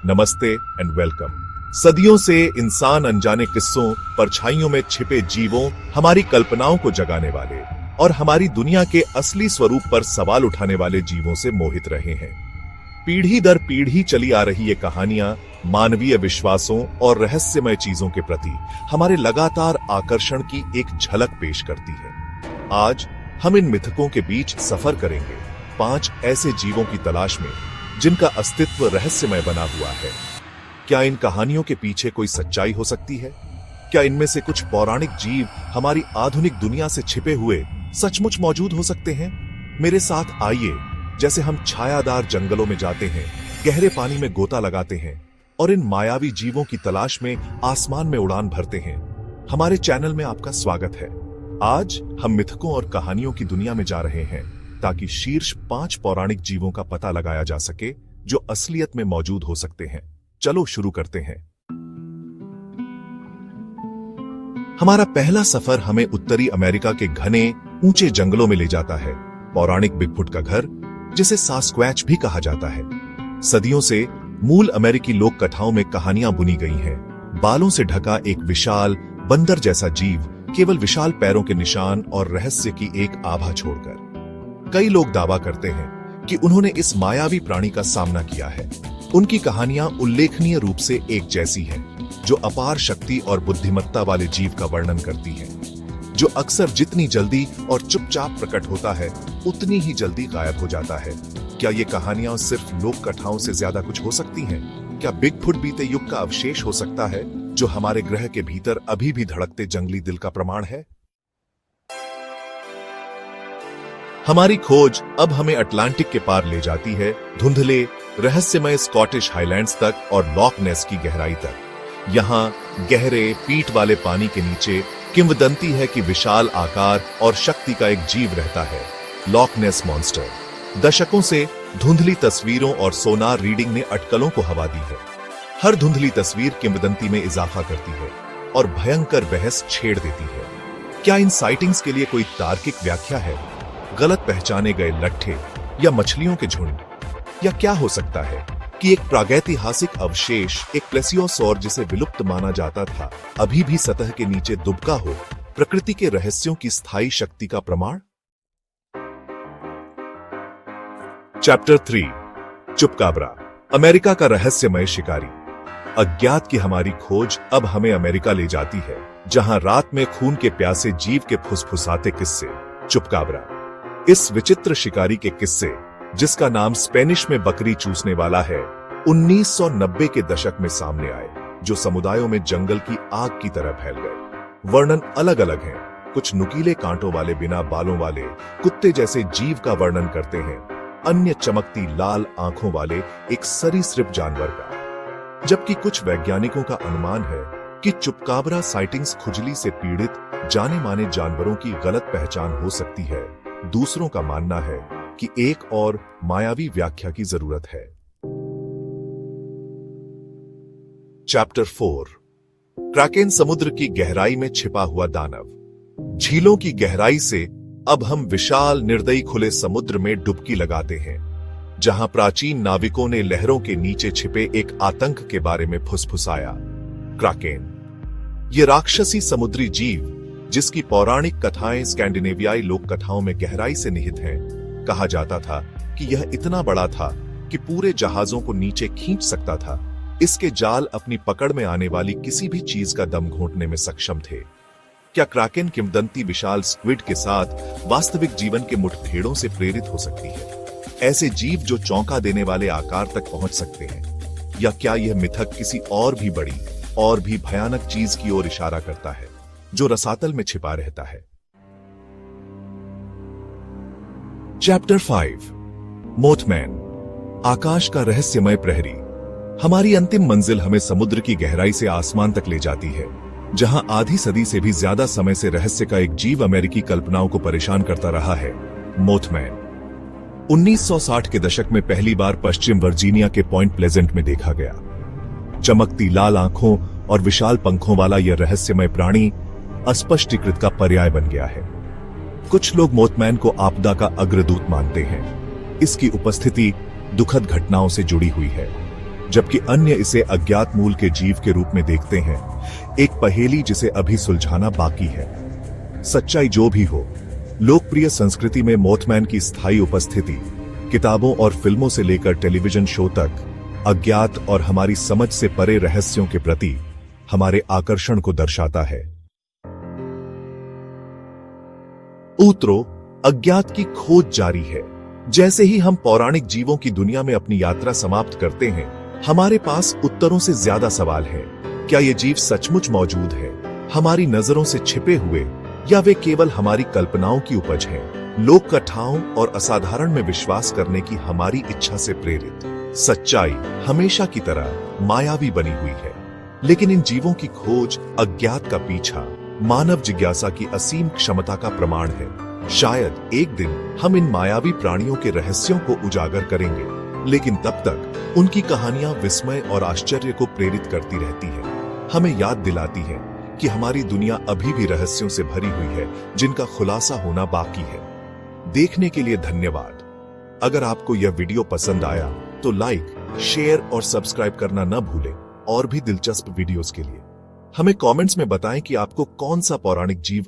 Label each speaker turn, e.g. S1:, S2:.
S1: नमस्ते and welcome. सदियों से इंसान अनजाने किस्सों, परछाइयों में छिपे जीवों, हमारी कल्पनाओं को जगाने वाले और हमारी दुनिया के असली स्वरूप पर सवाल उठाने वाले जीवों से मोहित रहे हैं। पीढ़ी दर पीढ़ी चली आ रही ये कहानियां मानवीय विश्वासों और रहस्यमय चीजों के प्रति हमारे लगातार आकर्षण की एक झलक पेश करती है। आज हम इन मिथकों के बीच सफर करेंगे, 5 ऐसे जीवों की तलाश में जिनका अस्तित्व रहस्यमय बना हुआ है। क्या इन कहानियों के पीछे कोई सच्चाई हो सकती है? क्या इनमें से कुछ पौराणिक जीव हमारी आधुनिक दुनिया से छिपे हुए सचमुच मौजूद हो सकते हैं? मेरे साथ आइए, जैसे हम छायादार जंगलों में जाते हैं, गहरे पानी में गोता लगाते हैं और इन मायावी जीवों की तलाश में आसमान में उड़ान भरते हैं। हमारे चैनल में आपका स्वागत है। आज हम मिथकों और कहानियों की दुनिया में जा रहे हैं ताकि शीर्ष 5 पौराणिक जीवों का पता लगाया जा सके जो असलियत में मौजूद हो सकते हैं। चलो शुरू करते हैं। हमारा पहला सफर हमें उत्तरी अमेरिका के घने ऊंचे जंगलों में ले जाता है। पौराणिक बिगफुट का घर, जिसे सास्क्वैच भी कहा जाता है। सदियों से मूल अमेरिकी लोक कथाओं में कहानियां बुनी गई हैं। बालों से ढका एक विशाल बंदर जैसा जीव केवल विशाल पैरों के निशान और रहस्य की एक आभा छोड़कर। कई लोग दावा करते हैं कि उन्होंने इस मायावी प्राणी का सामना किया है। उनकी कहानियां उल्लेखनीय रूप से एक जैसी हैं, जो अपार शक्ति और बुद्धिमत्ता वाले जीव का वर्णन करती हैं, जो अक्सर जितनी जल्दी और चुपचाप प्रकट होता है उतनी ही जल्दी गायब हो जाता है। क्या ये कहानियां सिर्फ लोक कथाओं से ज्यादा कुछ हो सकती हैं? क्या बिगफुट बीते युग का अवशेष हो सकता है, जो हमारे ग्रह के भीतर अभी भी धड़कते जंगली दिल का प्रमाण है? हमारी खोज अब हमें अटलांटिक के पार ले जाती है, धुंधले रहस्यमय स्कॉटिश हाईलैंड्स तक और लॉक नेस की गहराई तक। यहाँ गहरे पीठ वाले पानी के नीचे किंवदंती है कि विशाल आकार और शक्ति का एक जीव रहता है, लॉक नेस मॉन्स्टर। दशकों से धुंधली तस्वीरों और सोनार रीडिंग ने अटकलों को हवा दी है। हर धुंधली तस्वीर किंवदंती में इजाफा करती है और भयंकर बहस छेड़ देती है। क्या इन साइटिंग्स के लिए कोई तार्किक व्याख्या है? गलत पहचाने गए लट्ठे या मछलियों के झुंड? या क्या हो सकता है कि एक प्रागैतिहासिक अवशेष, एक प्लेसियोसौर जिसे विलुप्त माना जाता था, अभी भी सतह के नीचे दुबका हो, प्रकृति के रहस्यों की स्थायी शक्ति का प्रमाण? चैप्टर 3, चुपकाब्रा, अमेरिका का रहस्यमय शिकारी। अज्ञात की हमारी खोज अब हमें अमेरिका ले जाती है, जहां रात में खून के प्यासे जीव के फुसफुसाते किस्से, चुपकाब्रा। इस विचित्र शिकारी के किस्से, जिसका नाम स्पेनिश में बकरी चूसने वाला है, 1990 के दशक में सामने आए, जो समुदायों में जंगल की आग की तरह फैल गए। वर्णन अलग अलग हैं। कुछ नुकीले कांटों वाले बिना बालों वाले कुत्ते जैसे जीव का वर्णन करते हैं, अन्य चमकती लाल आंखों वाले एक सरीसृप जानवर का। जबकि कुछ वैज्ञानिकों का अनुमान है कि चुपकाब्रा साइटिंग्स खुजली से पीड़ित जाने माने जानवरों की गलत पहचान हो सकती है। दूसरों का मानना है कि एक और मायावी व्याख्या की जरूरत है। चैप्टर 4, क्राकेन, समुद्र की गहराई में छिपा हुआ दानव। झीलों की गहराई से अब हम विशाल निर्दयी खुले समुद्र में डुबकी लगाते हैं, जहां प्राचीन नाविकों ने लहरों के नीचे छिपे एक आतंक के बारे में फुसफुसाया। क्राकेन, ये राक्षसी समुद्री जीव, जिसकी पौराणिक कथाएं स्कैंडिनेवियाई लोक कथाओं में गहराई से निहित हैं। कहा जाता था कि यह इतना बड़ा था कि पूरे जहाजों को नीचे खींच सकता था। इसके जाल अपनी पकड़ में आने वाली किसी भी चीज का दम घोंटने में सक्षम थे। क्या क्राकेन किंवदंती विशाल स्क्विड के साथ वास्तविक जीवन के मुठभेड़ों से प्रेरित हो सकती है? ऐसे जीव जो चौंका देने वाले आकार तक पहुंच सकते हैं? या क्या यह मिथक किसी और भी बड़ी और भी भयानक चीज की ओर इशारा करता है, जो रसातल में छिपा रहता है? चैप्टर 5, मोथमैन, आकाश का रहस्यमय प्रहरी। हमारी अंतिम मंजिल हमें समुद्र की गहराई से आसमान तक ले जाती है, जहां आधी सदी से भी ज्यादा समय से रहस्य का एक जीव अमेरिकी कल्पनाओं को परेशान करता रहा है, मोथमैन। 1960 के दशक में पहली बार पश्चिम वर्जीनिया के पॉइंट प्लेजेंट में देखा गया। चमकती लाल आंखों और विशाल पंखों वाला यह रहस्यमय प्राणी अस्पष्टीकृत का पर्याय बन गया है। कुछ लोग मोथमैन को आपदा का अग्रदूत मानते हैं। इसकी उपस्थिति दुखद घटनाओं से जुड़ी हुई है। जबकि अन्य इसे अज्ञात मूल के जीव के रूप में देखते हैं, एक पहेली जिसे अभी सुलझाना बाकी है। सच्चाई जो भी हो, लोकप्रिय संस्कृति में मोथमैन की स्थायी उपस्थिति किताबों और फिल्मों से लेकर टेलीविजन शो तक अज्ञात और हमारी समझ से परे रहस्यों के प्रति हमारे आकर्षण को दर्शाता है। उत्तरों, अज्ञात की खोज जारी है। जैसे ही हम पौराणिक जीवों की दुनिया में अपनी यात्रा समाप्त करते हैं, हमारे पास उत्तरों से ज्यादा सवाल हैं। क्या ये जीव सचमुच मौजूद है, हमारी नजरों से छिपे हुए, या वे केवल हमारी कल्पनाओं की उपज हैं, लोक कथाओं और असाधारण में विश्वास करने की हमारी इच्छा से प्रेरित? सच्चाई हमेशा की तरह मायावी बनी हुई है, लेकिन इन जीवों की खोज, अज्ञात का पीछा, मानव जिज्ञासा की असीम क्षमता का प्रमाण है। शायद एक दिन हम इन मायावी प्राणियों के रहस्यों को उजागर करेंगे, लेकिन तब तक उनकी कहानियां विस्मय और आश्चर्य को प्रेरित करती रहती है, हमें याद दिलाती है कि हमारी दुनिया अभी भी रहस्यों से भरी हुई है, जिनका खुलासा होना बाकी है। देखने के लिए धन्यवाद। अगर आपको यह वीडियो पसंद आया तो लाइक, शेयर और सब्सक्राइब करना न भूलें। और भी दिलचस्प वीडियोस के लिए हमें कमेंट्स में बताएं कि आपको कौन सा पौराणिक जीव